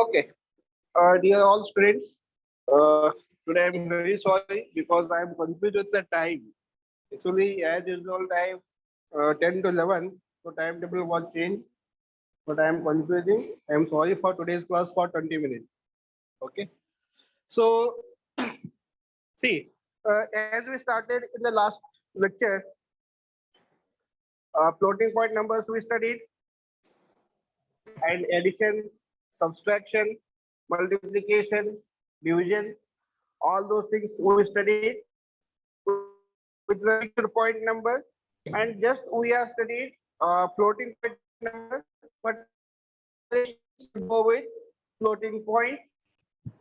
Okay, dear all students, today I'm very sorry because I'm confused with the time. Actually, as usual, time 10 to 11, so timetable was changed, but I'm confusing. I'm sorry for today's class for 20 minutes. Okay, so see, as we started in the last lecture, floating point numbers we studied, and addition, subtraction, multiplication, division, all those things we studied with the fixed point number, and just we have studied floating point number, but operations should go with floating point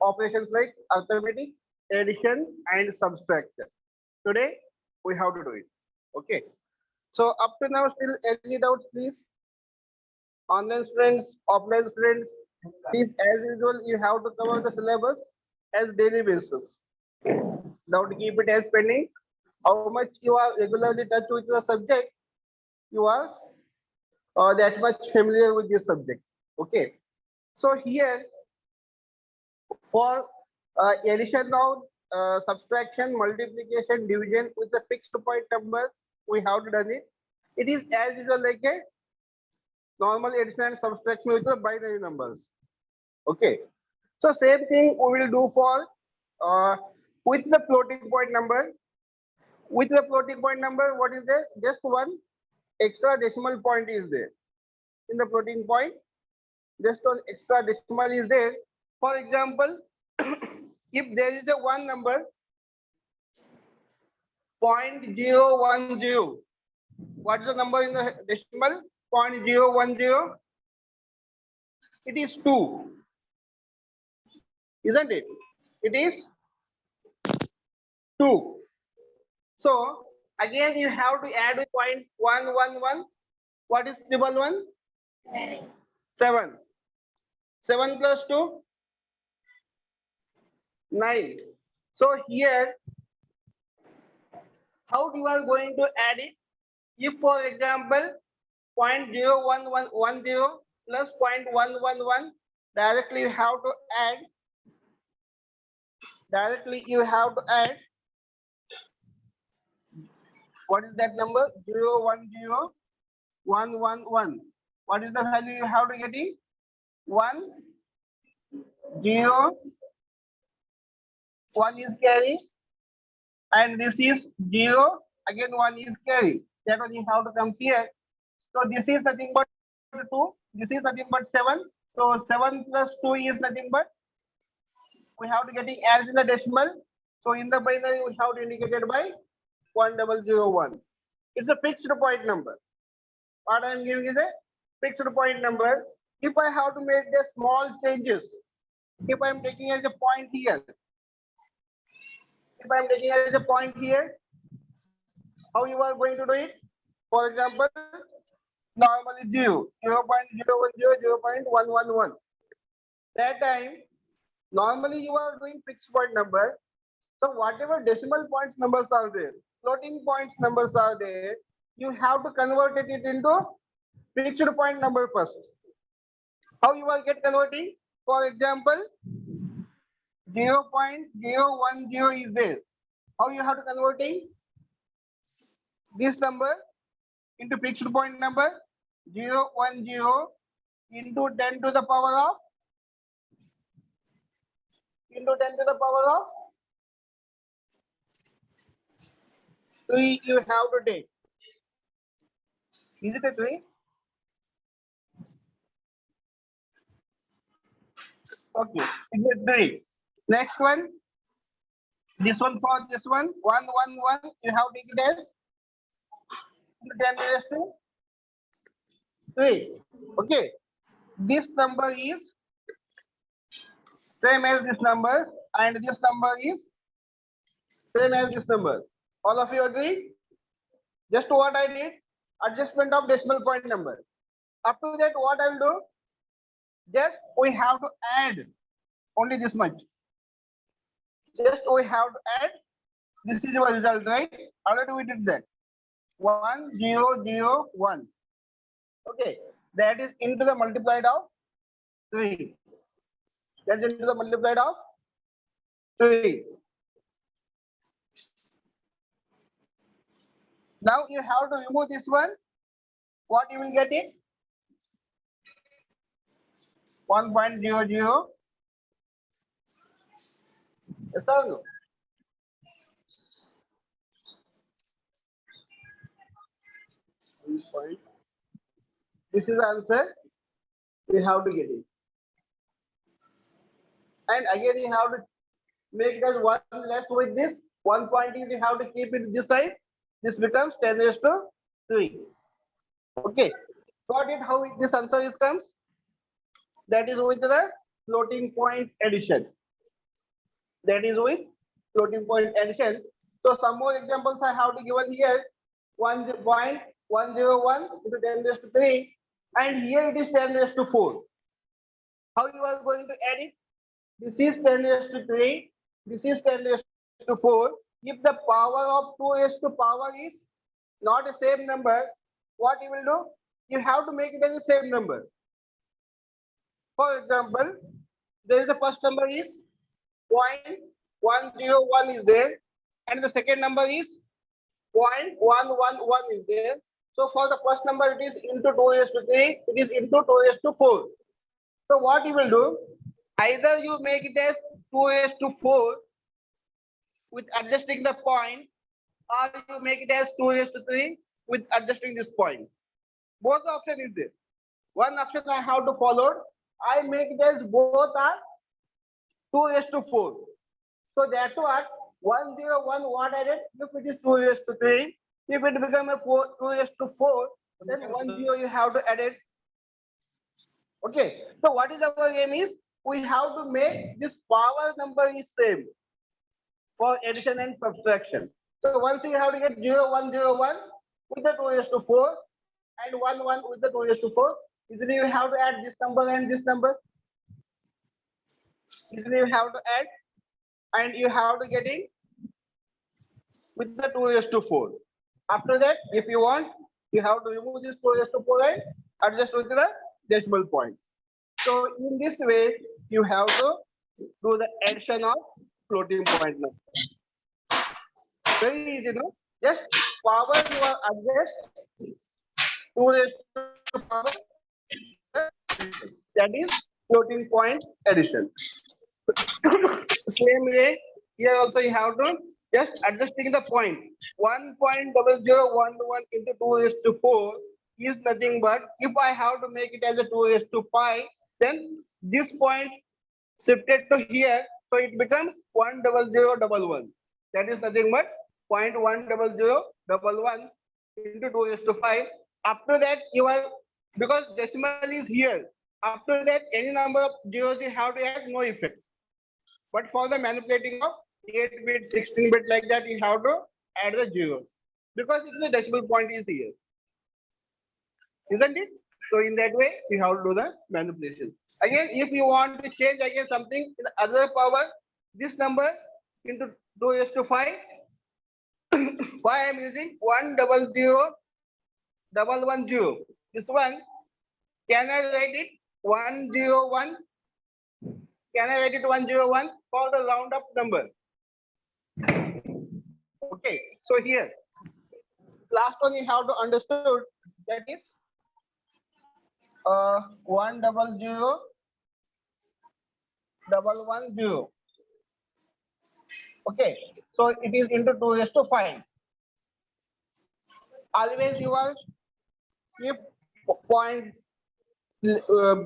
operations like arithmetic, addition, and subtraction. Today we have to do it. Okay. So up to now, still any doubts, please? Online students, offline students, please, as usual, you have to cover the syllabus as daily basis. Don't keep it as pending. How much you are regularly touch with the subject, you are that much familiar with this subject. Okay. So here for addition of subtraction, multiplication, division with a fixed point number, we have to done it. It is as usual like a normal addition and subtraction with the binary numbers. Okay. So same thing we will do for with the floating point number. With the floating point number, what is there? Just one extra decimal point is there. In the floating point, just one extra decimal is there. For example, if there is a one number 0.010, what is the number in the decimal? 0.010. It is 2, isn't it? It is 2. So again you have to add 0.111. What is 111? 7. 7 plus 2? 9. So here, how you are going to add it? If for example 0.01110 plus 0.111, directly you have to add. What is that number? 0.10111. What is the value you have to get in? 1 0 1 is carry, and this is 0, again 1 is carry. That one you have to come here. So this is nothing but 2, this is nothing but 7. So 7 plus 2 is nothing but, we have to get it as in the decimal. So in the binary we have to indicate it by 1001. It's a fixed point number. What I am giving is a fixed point number. If I have to make the small changes, if I am taking as a point here, how you are going to do it? For example, normally 0, 0.010, 0.111. That time, normally you are doing fixed point number. So whatever decimal points numbers are there, floating points numbers are there, you have to convert it into fixed point number first. How you will get converting? For example, 0.010 is there. How you have to converting this number into fixed point number? 010 into 10 to the power of 3 you have to take. Is it a 3? Okay, it's a 3. Next one, this one for this one, 111, you have to take it as 10 raised to 3. Okay, this number is same as this number, and this number is same as this number. All of you agree? Just what I did, adjustment of decimal point number. Up to that, what I will do? Just we have to add only this much. Just we have to add. This is our result, right? Already we did that. 1001. Okay, that is into the multiplied of 3. That's into the multiplied of 3. Now you have to remove this one. What you will get it? 1.00. Yes or no? This is the answer. You have to get it. And again, you have to make it as 1 less with this. 1 point is you have to keep it this side. This becomes 10 raised to 3. Okay. Got it? How this answer is comes? That is with the floating point addition. That is with floating point addition. So some more examples I have to given here. 1.101 into 10 raised to 3, and here it is 10 raised to 4. How you are going to add it? This is 10 raised to 3. This is 10 raised to 4. If the power of 2 raised to power is not the same number, what you will do? You have to make it as the same number. For example, there is a first number is 0.101 is there, and the second number is 0.111 is there. So for the first number, it is into 2 raised to 3, it is into 2 raised to 4. So what you will do? Either you make it as 2 raised to 4 with adjusting the point, or you make it as 2 raised to 3 with adjusting this point. Both option is there. One option I have to follow. I make it as both are 2 raised to 4. So that's what 101 what I did. If it is 2 raised to 3, if it become a 2 raised to 4, then 10 you have to add it. Okay. So what is our aim is? We have to make this power number is same for addition and subtraction. So once you have to get 0101 with the 2 raised to 4 and 11 with the 2 raised to 4, easily you have to add this number and this number. Easily you have to add, and you have to get it with the 2 raised to 4. After that, if you want, you have to remove this 2 raised to 4 and adjust with the decimal point. So in this way, you have to do the addition of floating point number. Very easy, no? Just power you are adjust 2 raised to power, that is floating point addition. Same way, here also you have to just adjusting the point. 1.0011 into 2 raised to 4 is nothing but, if I have to make it as a 2 raised to 5, then this point shifted to here, so it becomes 10011. That is nothing but 0.10011 into 2 raised to 5. After that, you are, because decimal is here, after that any number of zeros you have to add, no effect. But for the manipulating of 8-bit, 16-bit like that, you have to add the zeros, because it's the decimal point is here, isn't it? So in that way, you have to do the manipulation. Again, if you want to change again something in the other power, this number into 2 raised to 5, why I am using 100,110. This one, can I write it 101? Can I write it 101 for the round up number? Okay, so here, last one you have to understood, that is 100,110. Okay, so it is into 2 raised to 5. Always you are, if point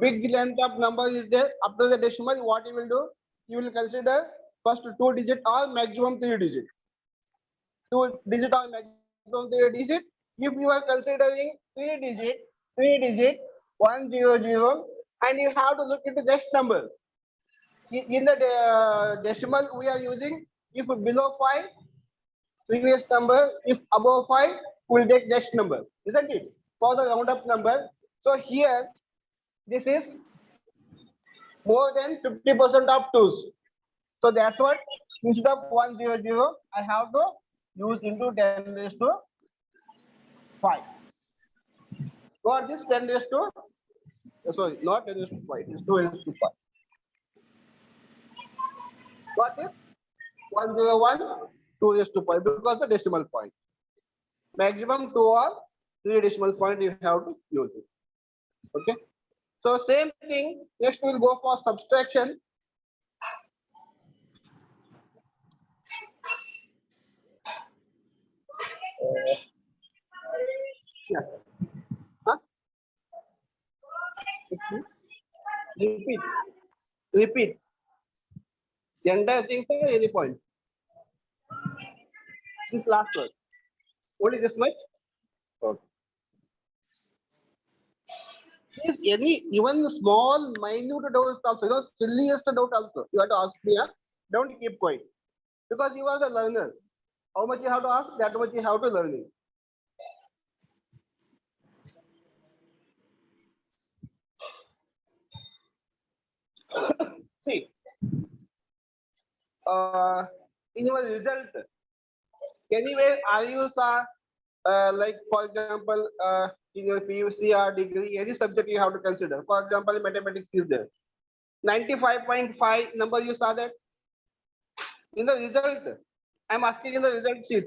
big length of number is there after the decimal, what you will do? You will consider first 2 digit or maximum 3 digit. 2 digit or maximum 3 digit. If you are considering 3 digit 100, and you have to look into next number. In the decimal we are using, if below 5, previous number, if above 5, we'll take next number, isn't it? For the round up number. So here, this is more than 50% of 2's. So that's what, instead of 100, I have to use into 10 raised to 5. Got this 10 raised to, sorry, not 10 raised to 5, it's 2 raised to 5. What is 101? 2 raised to point because the decimal point. Maximum 2 or 3 decimal point you have to use it. Okay. So same thing. Next we'll go for subtraction. Yeah. Huh? Repeat. Repeat. The entire thing for any point. This last word. Only this much. Okay. Is any even small, minute doubt also, silliest doubt also, you have to ask me. Don't keep quiet because you are the learner. How much you have to ask, that much you have to learn it. See, uh, in your result, anywhere are you saw like for example in your PUC or degree, any subject you have to consider. For example, mathematics is there. 95.5 number you saw that in the result. I'm asking in the result sheet.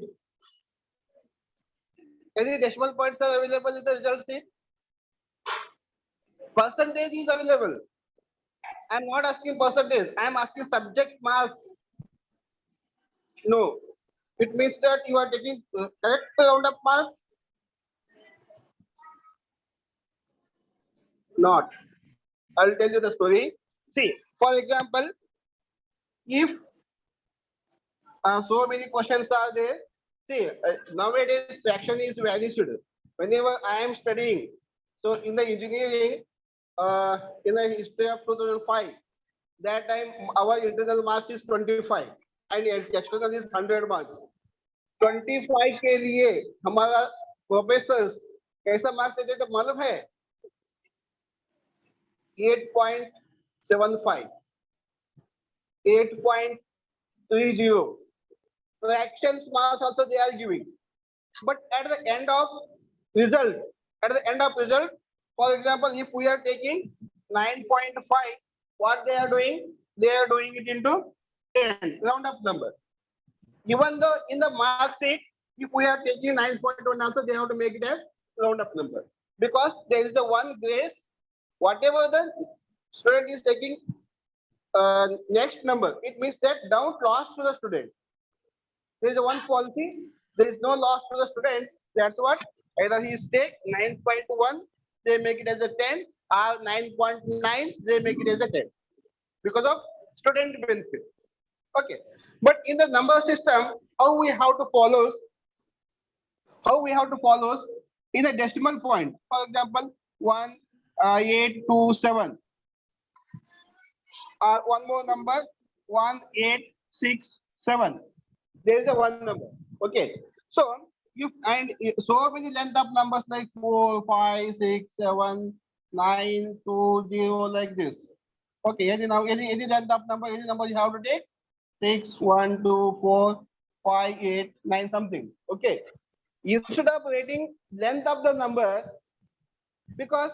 Any decimal points are available in the result sheet? Percentage is available. I'm not asking percentage. I'm asking subject marks. No. It means that you are taking correct round of marks. Not. I'll tell you the story. See, for example, if so many questions are there. See, nowadays fraction is vanished. Whenever I am studying, so in the engineering, in the history of 2005, that time our internal marks is 25 and external is 100 marks. 25 के लिए हमारा professor कैसा marks देते थे मालूम है 8.75 8.30 fractions marks also they are giving, but at the end of result, for example, if we are taking 9.5, what they are doing, they are doing it into 10 round up number. Even though in the mark sheet, if we are taking 9.1 also, they have to make it as round up number because there is the one grace. Whatever the student is taking next number, it means that don't loss to the student. There is a one policy. There is no loss to the students. That's what either he take 9.1, they make it as a 10, or 9.9, they make it as a 10 because of student benefit. Okay, but in the number system, how we have to follow? In a decimal point. For example, 1827, or one more number 1867. There is a one number. Okay, so you and so many length of numbers like 4, 5, 6, 7, 9, 2, 0, like this. Okay, any length of number, any number you have to take 6, 1, 2, 4, 5, 8, 9, something. Okay, instead of writing length of the number, because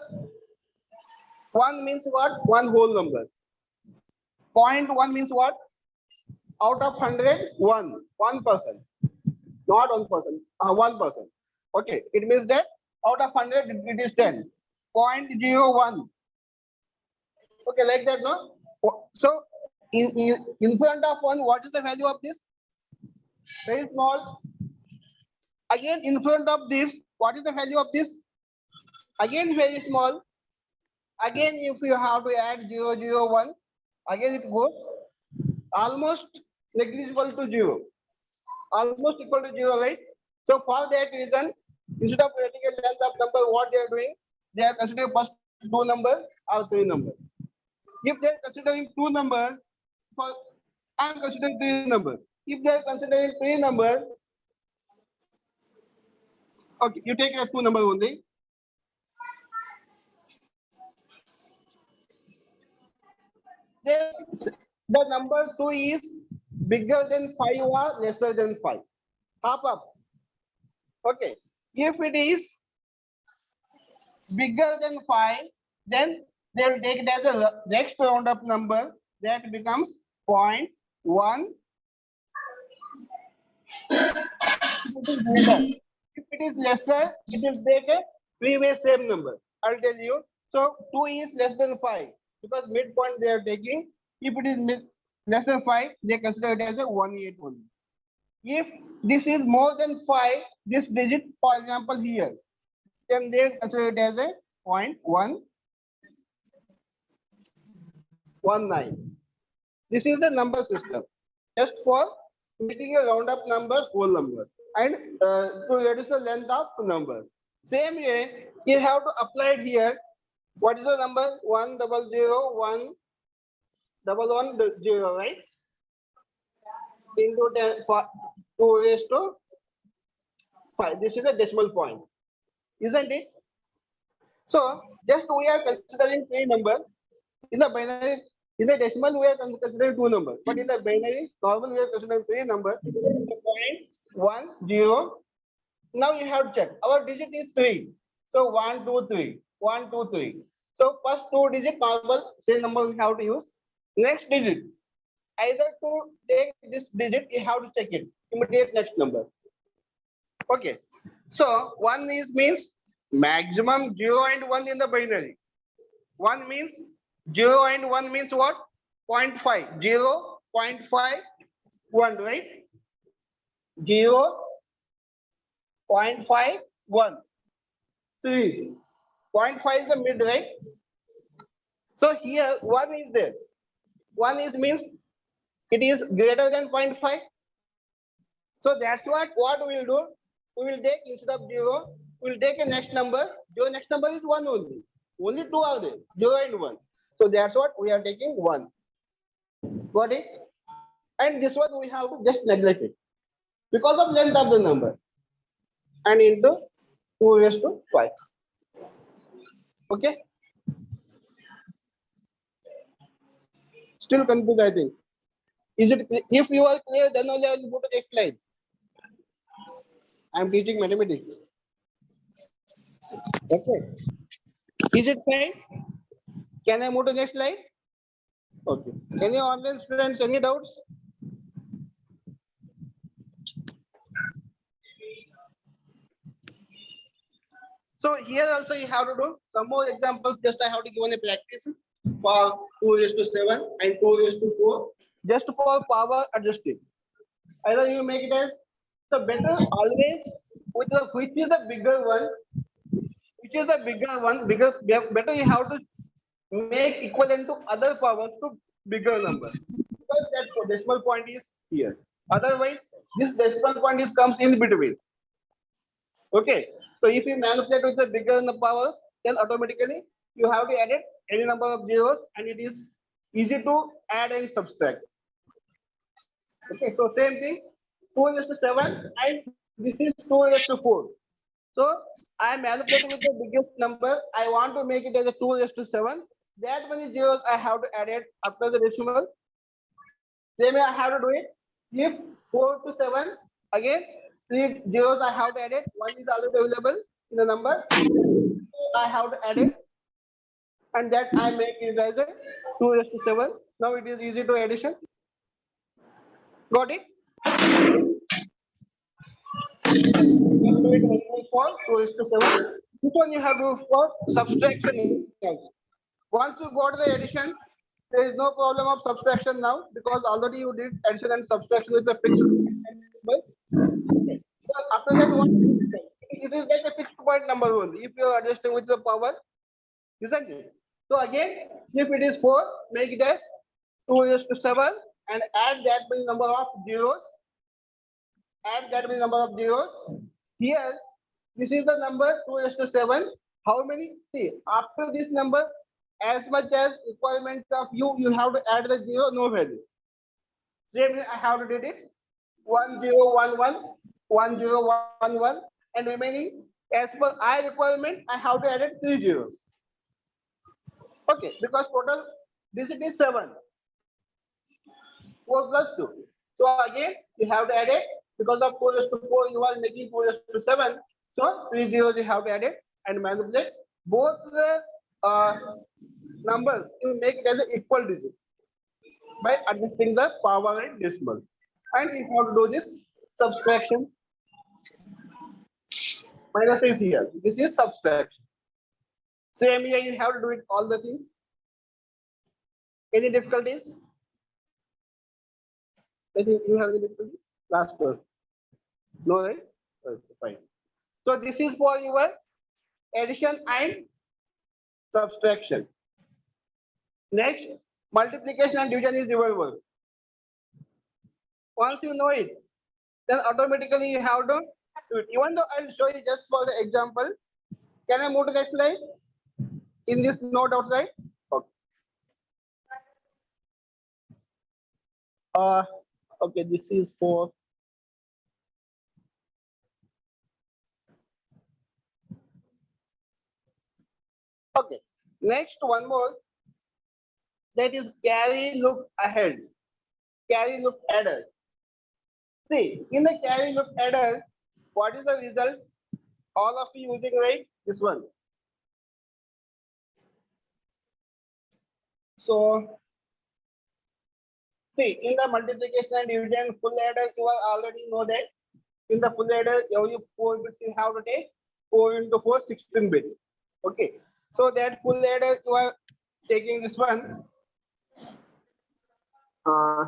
one means what? One whole number. 0.1 means what? Out of 100, 1%. Not 1%, 1%. Okay, it means that out of 100, it is 10. 0.01. Okay, like that, no? So, in front of 1, what is the value of this? Very small. Again, in front of this, what is the value of this? Again, very small. Again, if you have to add 001, again it goes almost negligible to 0. Almost equal to 0, right? So for that reason, instead of writing a length of number, what they are doing, they are considering first 2 number or 3 number. If they are considering 2 number, for I am considering 3 number. If they are considering 3 number, okay, you take a 2 number only. Then the number 2 is bigger than 5 or lesser than 5. Half up. Okay. If it is bigger than 5, then they will take it as a next round up number that becomes 0.5. 1. If it is greater, if it is lesser, it will take a previous same number. I'll tell you. So 2 is less than 5 because midpoint they are taking. If it is less than 5, they consider it as a 1/8 only. If this is more than 5, this digit, for example, here, then they consider it as a 0.119. This is the number system, just for making a round up number whole number and to reduce the length of number. Same way, you have to apply it here. What is the number? 1001110, right? Into 10 for 2 raised to 5. This is the decimal point, isn't it? So just we are considering 3 numbers. In the binary, in the decimal we are considering 2 numbers, but in the binary normal we are considering 3 numbers. 0.10. Now you have to check. Our digit is 3. So 1, 2, 3. 1, 2, 3. So first 2 digit normal same number we have to use. Next digit. Either to take this digit, you have to check it. Immediate next number. Okay. So 1 is means maximum 0 and 1 in the binary. 1 means 0 and 1 means what? 0.5. 0, 0.5, 1, right? 0, 0.5, 1. Series. 0.5 is the mid, right? So here 1 is there. 1 is means it is greater than 0.5. So that's what we will do. We will take instead of 0, we will take a next number. Your next number is 1 only. Only 2 are there, 0 and 1. So that's what we are taking 1. Got it? And this one we have to just neglect it because of length of the number. And into 2 raised to 5. Okay? Still confused, I think. Is it? If you are clear, then only I will go to the next slide. I am teaching mathematics. Okay. Is it fine? Can I move to the next slide? Okay. Any online students, any doubts? So here also you have to do some more examples. Just I have to give a practice for 2 raised to 7 and 2 raised to 4. Just for power adjusting. Either you make it as so better always with the which is the bigger one. Which is the bigger one? Because better you have to make equivalent to other powers to bigger number. Because that decimal point is here. Otherwise, this decimal point is comes in between. Okay. So if you manipulate with the bigger powers, then automatically you have to add it any number of zeros, and it is easy to add and subtract. Okay. So same thing, 2 raised to 7, and this is 2 raised to 4. So I am manipulating with the biggest number. I want to make it as a 2 raised to 7. That many zeros I have to add it after the decimal. Same way I have to do it. If 4 to 7, again 3 zeros I have to add it. 1 is already available in the number. I have to add it. And that I make it as a 2 raised to 7. Now it is easy to addition. Got it? For 2 raised to 7. This one you have to do for subtraction. Once you got the addition, there is no problem of subtraction now because already you did addition and subtraction with a fixed number. So after that, it is like a fixed point number only. If you are adjusting with the power, isn't it? So again, if it is 4, make it as 2 raised to 7 and add that many number of zeros. Add that many number of zeros. Here, this is the number 2 raised to 7. How many? See, after this number, as much as requirements of you have to add the 0, no value. Same I have to do it. 1011, 1011, and remaining as per I requirement, I have to add it 3 zeros. Okay, because total digit is 7. 4 plus 2. So again, you have to add it. Because of 4 raised to 4, you are making 4 raised to 7. So 3 zeros you have to add it and manipulate both the numbers to make it as an equal digit. by adjusting the power and decimal. And we have to do this subtraction. Minus is here. This is subtraction. Same here, you have to do it all the things. Any difficulties? I think you have any difficulties? Last one. No, right? Okay, fine. So this is for your addition and subtraction. Next, multiplication and division is your work. Once you know it, then automatically you have to do it. Even though I'll show you just for the example. Can I move to the next slide? In this note outside? Okay. Uh, okay, this is for okay. Next one more, that is carry look ahead. Carry look adder. See, in the carry look adder, what is the result? All of you using right this one. So see, in the multiplication and division full adder, you already know that in the full adder, every 4 bits you have to take 4 into 4, 16 bits. Okay. So that full adder, you are taking this one. Uh,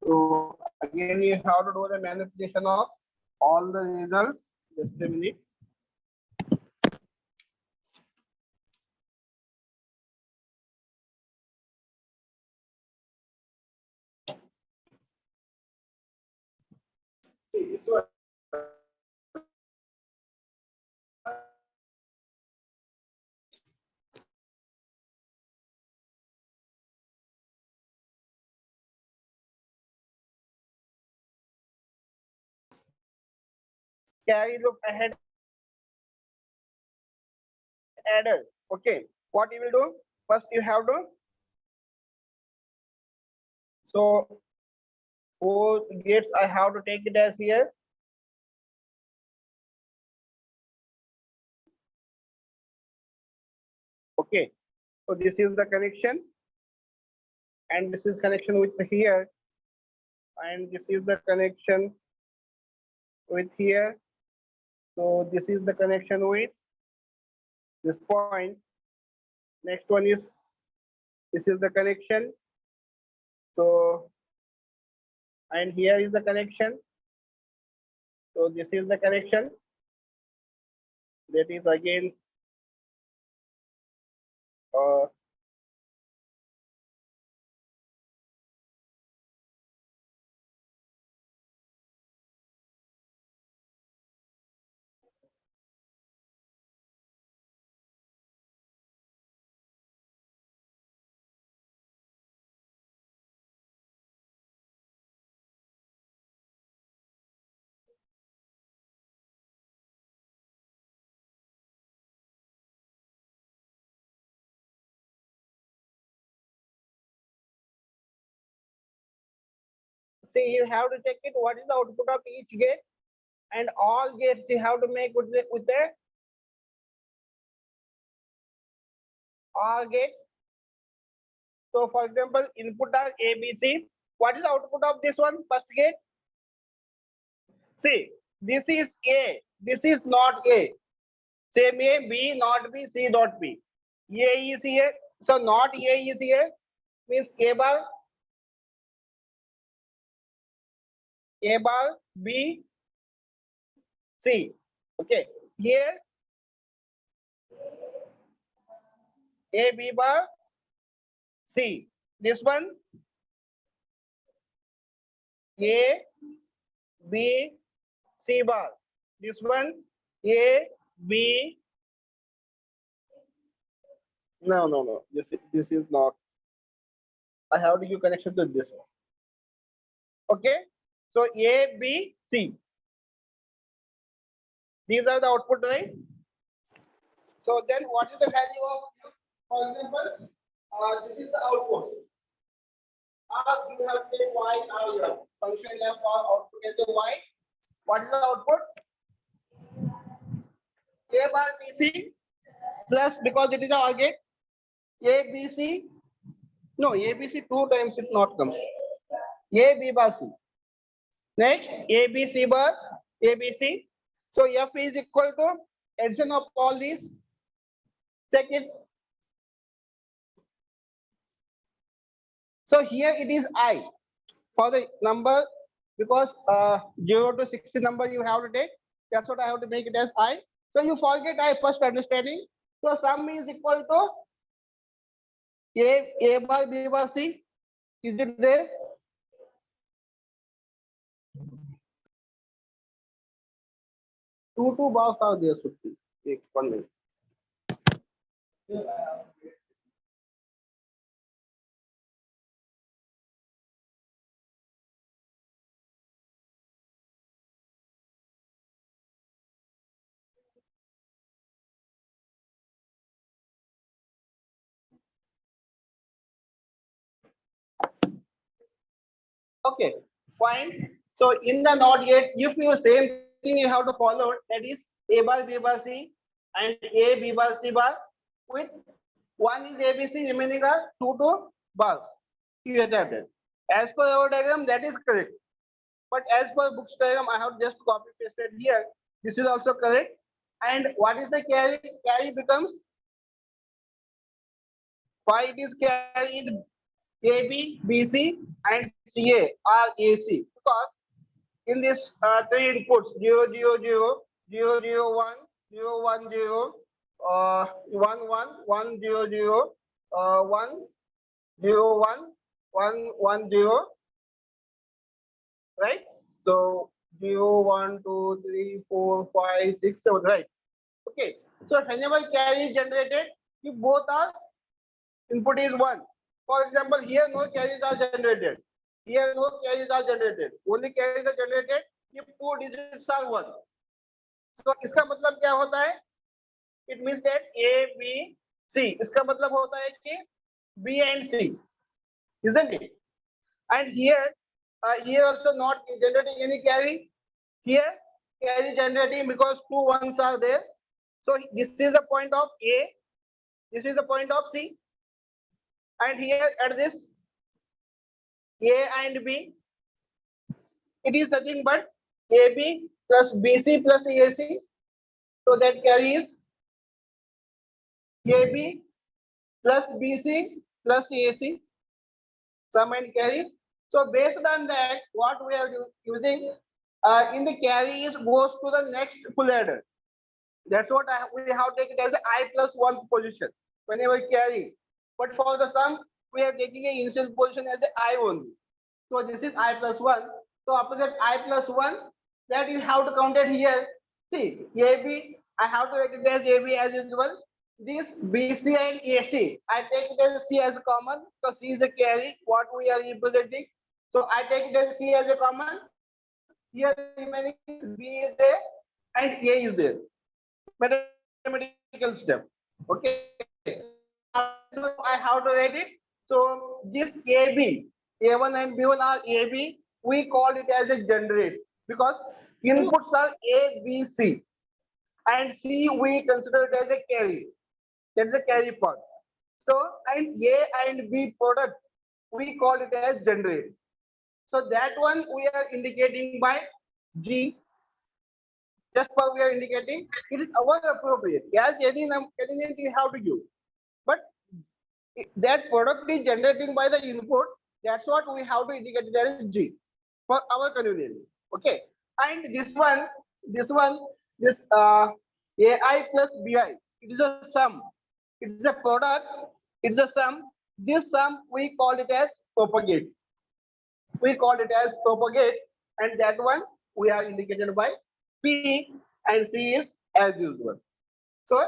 so again, you have to do the manipulation of all the results. Just a minute. See, this one. Carry look ahead adder. Okay. What you will do? First, you have to. So 4 gates, I have to take it as here. Okay. So this is the connection, and this is connection with here, and this is the connection with here. So this is the connection with this point. Next one is, this is the connection. So, and here is the connection. So this is the connection. That is again see, you have to check it. What is the output of each gate, and all gates you have to make with the all gate. So for example, input are A, B, C. What is the output of this one? First gate. See, this is A. This is not A. Same A, B, not B, C, not B. A is here. So not A is here. Means A bar, B, C. Okay. Here A, B bar, C. This one A, B, C bar. This one A, B. No. This is not. I have to give connection to this one. Okay. So A, B, C. These are the output, right? So then what is the value of For example, this is the output. You have taken y here. Function left or output is the y. What is the output? A bar BC plus, because it is a OR gate, ABC. No, ABC two times it not comes. A B bar C. Next, ABC bar ABC. So F is equal to addition of all these. Check it. So here it is I for the number, because 0 to 60 number you have to take. That's what I have to make it as I. So you forget I first understanding. So sum is equal to A bar B bar C. Is it there? Two bars are there, should be. One minute. Okay, fine. So in the NOT gate, if you same thing you have to follow, that is A bar B bar C and A B bar C bar with one is ABC, remaining are two bars. You adapted. As per our diagram, that is correct. But as per book's diagram, I have just copy pasted here. This is also correct. And what is the carry? Carry becomes, why it is carry is AB, BC, and CA are AC, because in this three inputs 0 0 0 0 0 1 0 1 0 1 1 1 0 0 1 0 1 1 1 0, right? So 0 1 2 3 4 5 6 7, right? Okay, so whenever carry is generated, if both are input is 1, for example, here no carries are generated, here no carries are generated, only carries are generated if two digits are 1. So इसका मतलब क्या होता है? It means that A, B, C. इसका मतलब होता है कि B and C, isn't it? And here also not generating any carry. Here carry generating because two ones are there. So this is the point of A. This is the point of C. And here at this A and B, it is nothing but AB plus BC plus AC. So that carries AB plus BC plus AC, sum and carry. So based on that, what we are using in the carry is goes to the next full adder. That's what we have taken it as a I plus 1 position whenever carry. But for the sum, we are taking a initial position as a I only. So this is I plus 1. So after that I plus 1, that you have to count it here. See, AB, I have to write it as AB as usual. This BC and AC, I take it as C as a common, because C is a carry, what we are representing. So I take it as C as a common. Here remaining B is there and A is there. Mathematical step. Okay. So I have to write it. So this AB, A1 and B1 are AB. We call it as a generate because inputs are A, B, C. And C we consider it as a carry. That's a carry part. So and A and B product we call it as generate. So that one we are indicating by G. Just for we are indicating, it is our appropriate. As any name you have to use. But that product is generating by the input. That's what we have to indicate it as G for our convenience. Okay. And this AI plus BI, it is a sum. It is a product. It is a sum. This sum we call it as propagate. We call it as propagate, and that one we are indicated by P, and C is as usual. So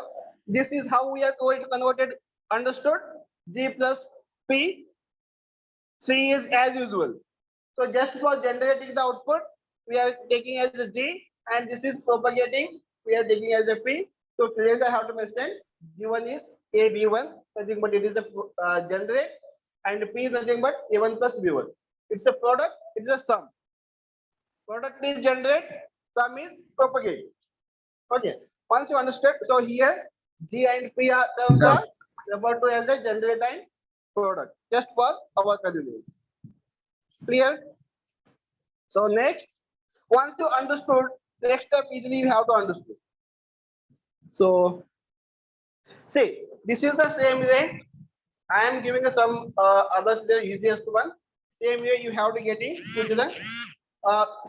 this is how we are going to convert it. Understood? G plus P, C is as usual. So just for generating the output, we are taking as a G, and this is propagating, we are taking as a P. So clearly I have to mention G1 is A B1, nothing but it is a generate, and P is nothing but A1 plus B1. It's a product, it's a sum. Product is generate, sum is propagate. Okay. Once you understood, so here G and P are terms Yeah. are referred to as a generate and product. Just for our convenience. Clear? So next, once you understood, next step easily you have to understand. So see, this is the same way. I am giving some others the easiest one. Same way you have to get it into the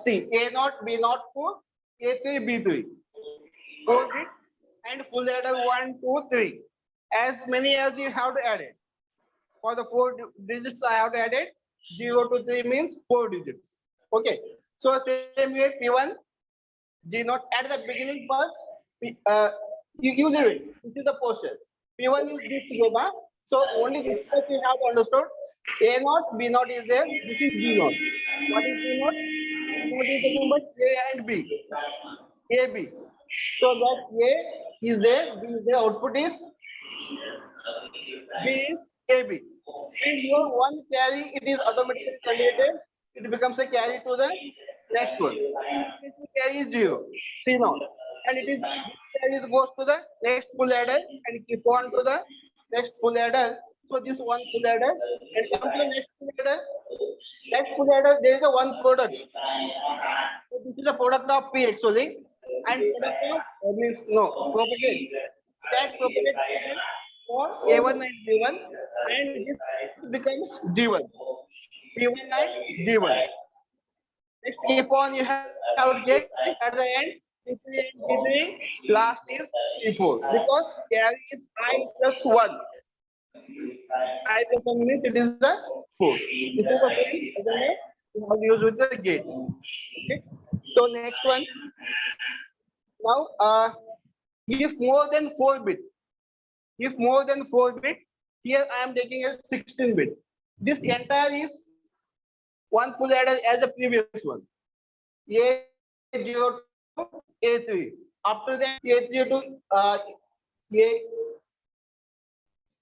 see A naught, B naught for A3, B3. 4 bit and full adder 1, 2, 3. As many as you have to add it. For the 4 digits I have to add it. 0 to 3 means 4 digits. Okay. So same way P1 G not at the beginning first, you use it. This is the portion. P1 is this Yoga. So only this much you have understood. A naught, B naught is there. This is B naught. What is B naught? B naught is the number A and B. A B. So that A is there, B is there. Output is B is AB. And your one carry it is automatically converted. It becomes a carry to the next one. Carry is 0, C naught, and it is carry goes to the next full adder and keep on to the next full adder. So this one full adder and come to the next full adder. Next full adder there is a one product. So this is a product of P actually, and product of means no propagate. That propagate for A1 and G1, and this becomes G1. P1 and G1. Next, keep on you have to check at the end. C3 and D3 last is C4 because carry is I plus 1. I plus 1 means it is the 4. This is the same as you have used with the gate. Okay. So next one. Now, if more than 4 bit, if more than 4 bit, here I am taking a 16 bit. This entire is one full adder as the previous one. A0 to A3. After that, A3 to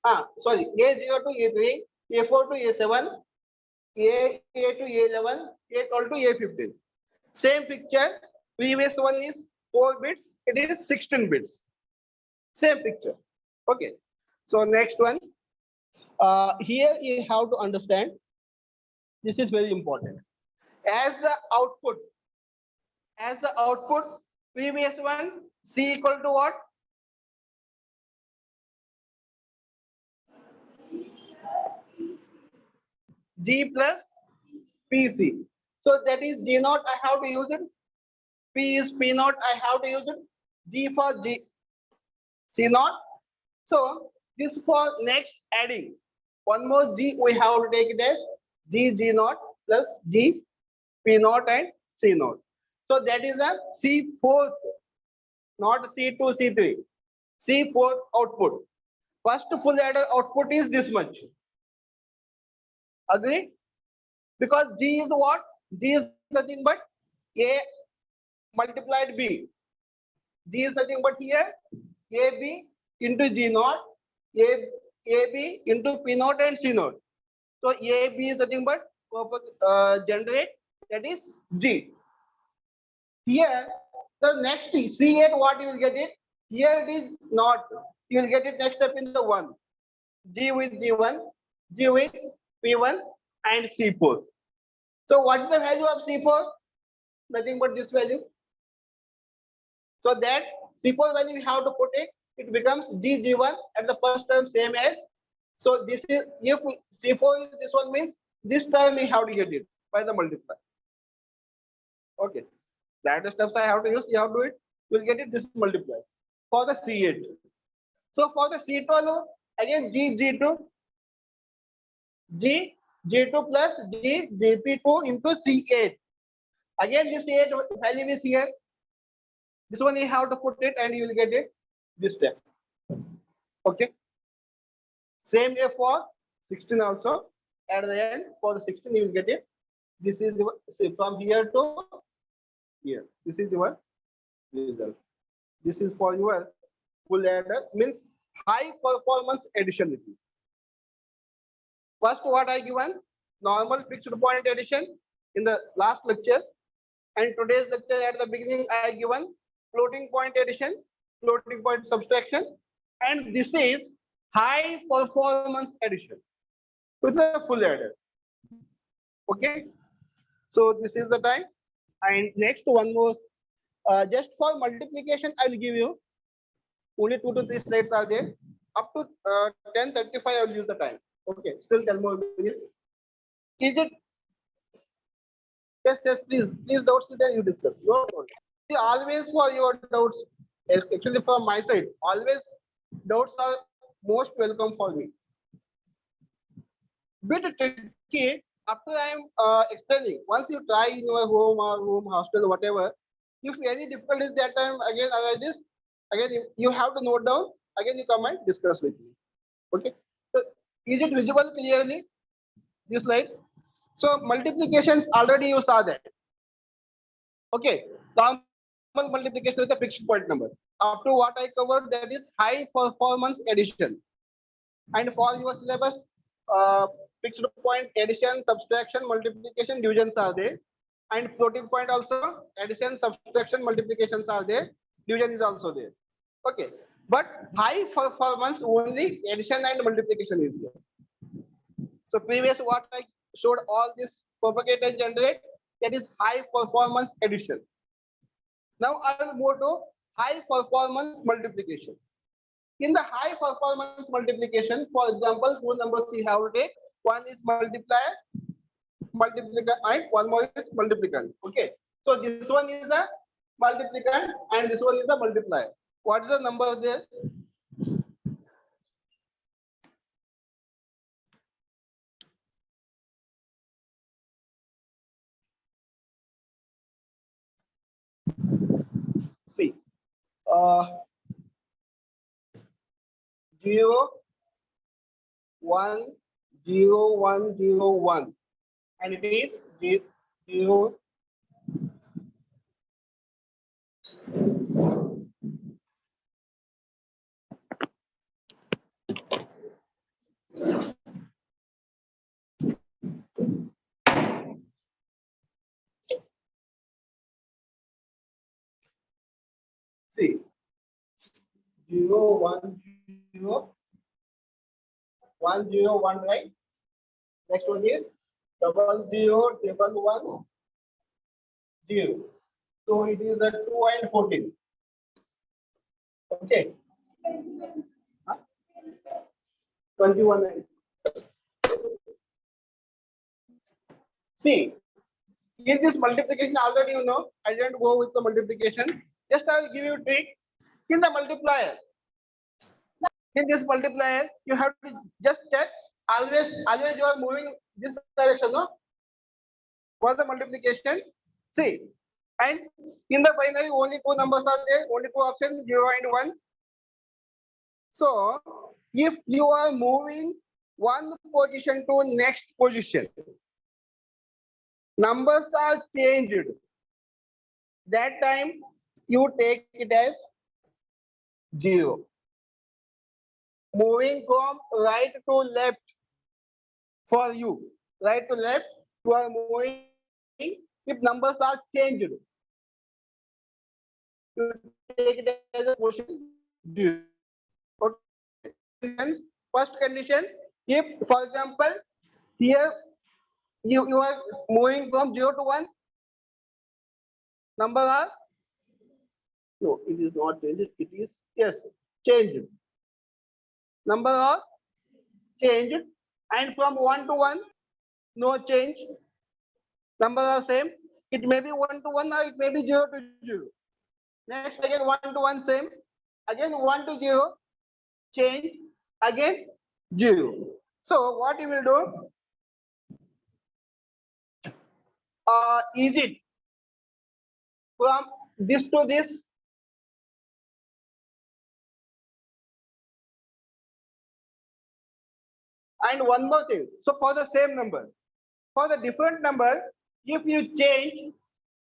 A sorry, A0 to A3, A4 to A7, A to A11, A12 to A15. Same picture. Previous one is 4 bits. It is 16 bits. Same picture. Okay. So next one. Here you have to understand. This is very important. As the output, previous one C equal to what? G plus PC. So that is G naught. I have to use it. P is P naught. I have to use it. G for G C naught. So this for next adding. One more G we have to take it as G naught plus G P naught and C naught. So that is a C4th, not C2, C3. C4th output. First full adder output is this much. Agree? Because G is what? G is nothing but A multiplied B. G is nothing but here AB into G naught, AB into P naught and C naught. So AB is nothing but generate, that is G. Here the next C8 what you will get it? Here it is not. You will get it next step in the 1. G with G1, G with P1 and C4. So what is the value of C4? Nothing but this value. So that C4 value we have to put it. It becomes G1 at the first term same as. So this is if C4 is this one means this time we have to get it by the multiply. Okay. That the steps I have to use. You have to do it. We'll get it this multiply for the C8. So for the C12 again G2 G2 plus GP2 into C8. Again this C8 value is here. This one you have to put it and you will get it this step. Okay. Same way for 16 also. At the end for the 16 you will get it. This is the, from here to here. This is your result. This is for your full adder means high performance addition it is. First, what I given normal fixed point addition in the last lecture, and today's lecture at the beginning I given floating point addition, floating point subtraction, and this is high performance addition with a full adder. Okay, so this is the time. And next one more, just for multiplication I will give you only 2 to 3 slides are there. Up to 10:35 I will use the time. Okay, still 10 more minutes. Is it? Yes, yes, please doubts that you discuss. No problem. See, always for your doubts, actually from my side, always doubts are most welcome for me. Bit tricky after I am explaining. Once you try in your home or room, hostel, whatever, if any difficulties that time again arises, again you have to note down. Again you come and discuss with me. Okay. So is it visible clearly? These slides. So multiplications already you saw that. Okay. Normal multiplication with a fixed point number. Up to what I covered, that is high performance addition. And for your syllabus, fixed point addition, subtraction, multiplication, divisions are there. And floating point also, addition, subtraction, multiplications are there. Division is also there. Okay. But high performance only addition and multiplication is there. So previous what I showed all this propagate and generate, that is high performance addition. Now I will go to high performance multiplication. In the high performance multiplication, for example, two numbers we have to take. One is multiplier, and one more is multiplicand. Okay. So this one is a multiplicand and this one is a multiplier. What is the number there? See, 0, 1, 0, 1, 0, 1, and it is 0. See, 0, 1, 0, 1, 0, 1, right? Next one is 0, 0, 1, 0. So it is a 2 and 14. Okay. Huh? 21 and see, in this multiplication already you know, I didn't go with the multiplication. Just I will give you a trick. In the multiplier, in this multiplier, you have to just check. Always you are moving this direction, no? For the multiplication, see, and in the binary only two numbers are there, only two options, 0 and 1. So if you are moving one position to next position, numbers are changed. That time you take it as 0. Moving from right to left for you, right to left, you are moving. If numbers are changed, you take it as a position 0. Okay. First condition, if for example here you are moving from 0 to 1, number are no, it is not changed, it is yes changed. Number are changed, and from 1 to 1, no change. Number are same. It may be 1 to 1 or it may be 0 to 0. Next again 1 to 1 same. Again 1 to 0 change. Again 0. So what you will do? Is it from this to this? And one more thing. So for the same number, for the different number, if you change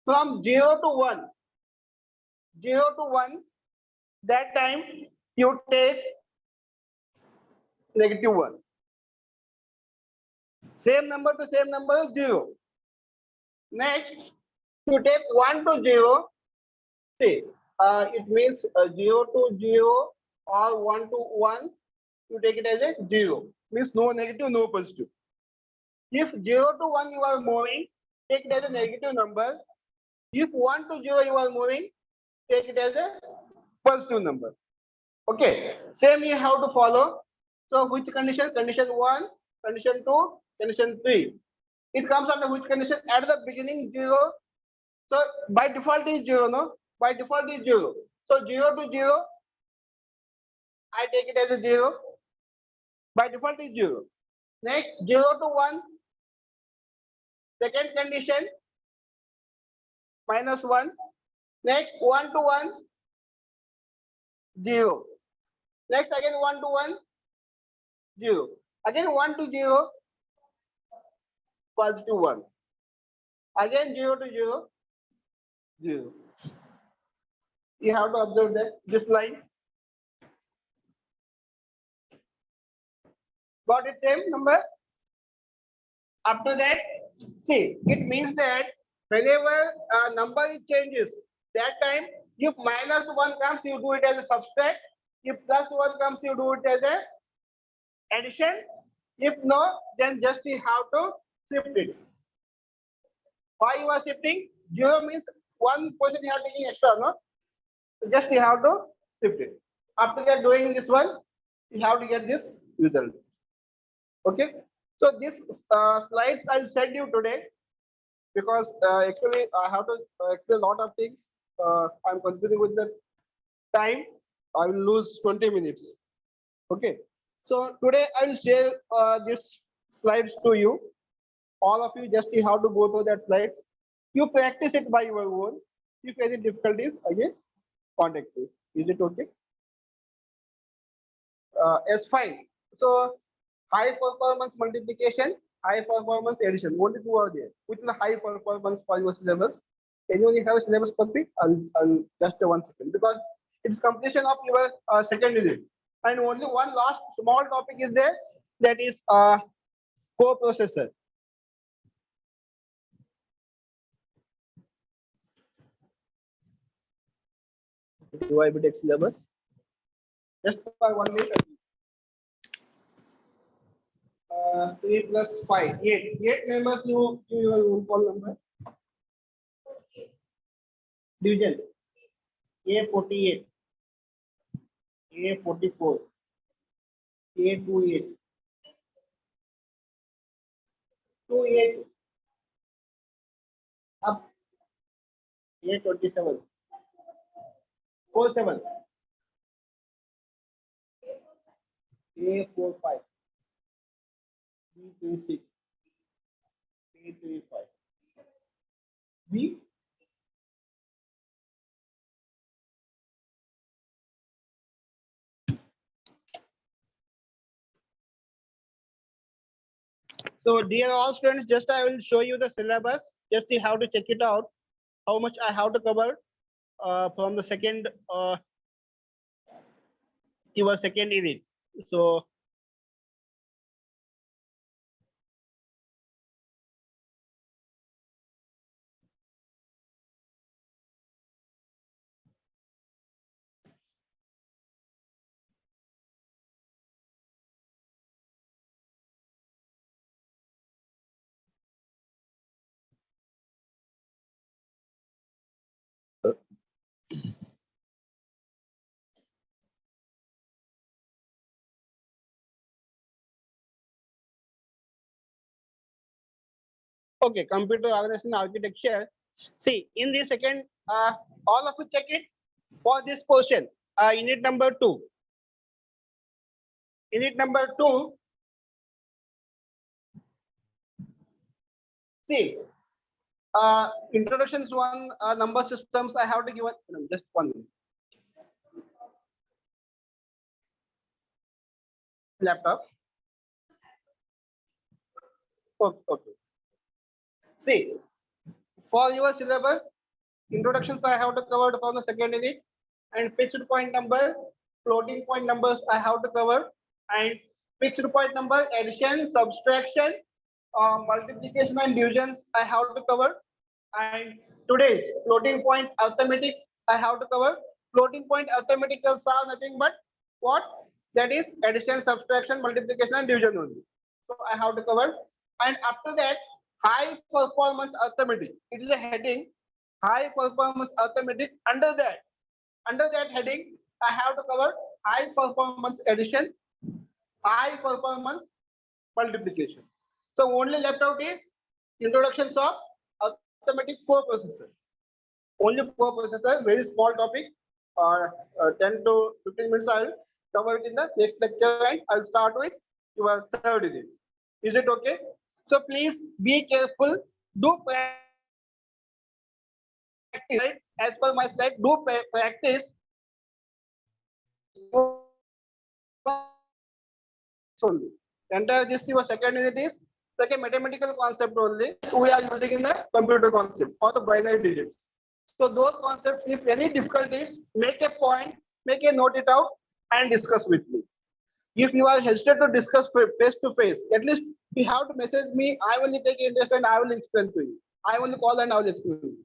from 0 to 1, 0 to 1, that time you take -1. Same number to same number, 0. Next, to take 1 to 0, see, it means 0 to 0 or 1 to 1, you take it as a 0. Means no negative, no positive. If 0 to 1 you are moving, take it as a negative number. If 1 to 0 you are moving, take it as a positive number. Okay, same you have to follow. So which condition? Condition 1, condition 2, condition 3. It comes under which condition? At the beginning 0. So by default is 0, no? By default is 0. So 0 to 0, I take it as a 0. By default is 0. Next, 0 to 1, second condition, -1. Next, 1 to 1, 0. Next, again 1 to 1, 0. Again 1 to 0, +1. Again 0 to 0, 0. You have to observe that this line. Got it? Same number. After that, see, it means that whenever a number changes, that time if -1 comes, you do it as a subtract. If +1 comes, you do it as a addition. If no, then just you have to shift it. Why you are shifting? 0 means 1 position you are taking extra, no? So just you have to shift it. After that, doing this one, you have to get this result. Okay. So this slides I'll send you today because actually I have to explain a lot of things. I'm considering with the time. I will lose 20 minutes. Okay. So today I will share these slides to you. All of you just have to go through that slides. You practice it by your own. If any difficulties, again, contact me. Is it okay? Yes, fine. So high performance multiplication, high performance addition. Only two are there. Which is the high performance for your syllabus? Anyone have a syllabus complete? I'll just 1 second because it's completion of your second unit. And only one last small topic is there, that is coprocessor. Do I take syllabus? Just for 1 minute. 3 plus 5, 8. 8 members you your roll call number. Division. A48. A44. A28. 28. Up. A27. 47. A45. B36. A35. B. So dear all students, just I will show you the syllabus. Just you have to check it out. How much I have to cover from the second your second unit. So okay, computer organization architecture. See, in the second, all of you check it for this portion. Unit number 2. Unit number 2. See, introductions one, number systems. I have to give just 1 minute. Laptop. Okay, okay. See, for your syllabus, introductions I have to cover from the second unit, and fixed point number, floating point numbers I have to cover, and Fixed point number, addition, subtraction, multiplication and divisions I have to cover. And today's floating point arithmetic I have to cover. Floating point arithmetic are nothing but what? That is addition, subtraction, multiplication and division only. So I have to cover. And after that, high performance arithmetic. It is a heading. High performance arithmetic. Under that heading, I have to cover high performance addition, high performance multiplication. So only left out is introductions of arithmetic coprocessor. Only coprocessor, very small topic, or 10 to 15 minutes I will cover it in the next lecture, and I'll start with your third unit. Is it okay? So please be careful. Do practice. Right? As per my slide, do practice. Only. Entire this your second unit is like a mathematical concept only. We are using in the computer concept or the binary digits. So those concepts, if any difficulties, make a point, make a note it out, and discuss with me. If you are hesitant to discuss face to face, at least you have to message me. I will take interest and I will explain to you. I will call and I will explain to you.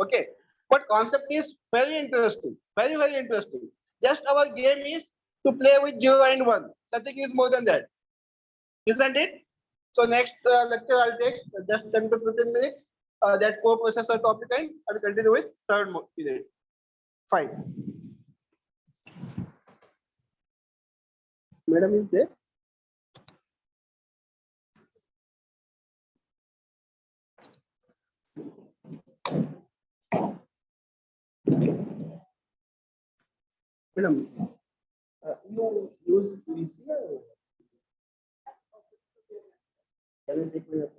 Okay. But concept is very interesting, very interesting. Just our game is to play with 0 and 1. Nothing is more than that. Isn't it? So next lecture I'll take just 10 to 15 minutes. That co-processor topic, and I'll continue with third unit. Fine. Madam is there? Madam, you use VC or can you take me up?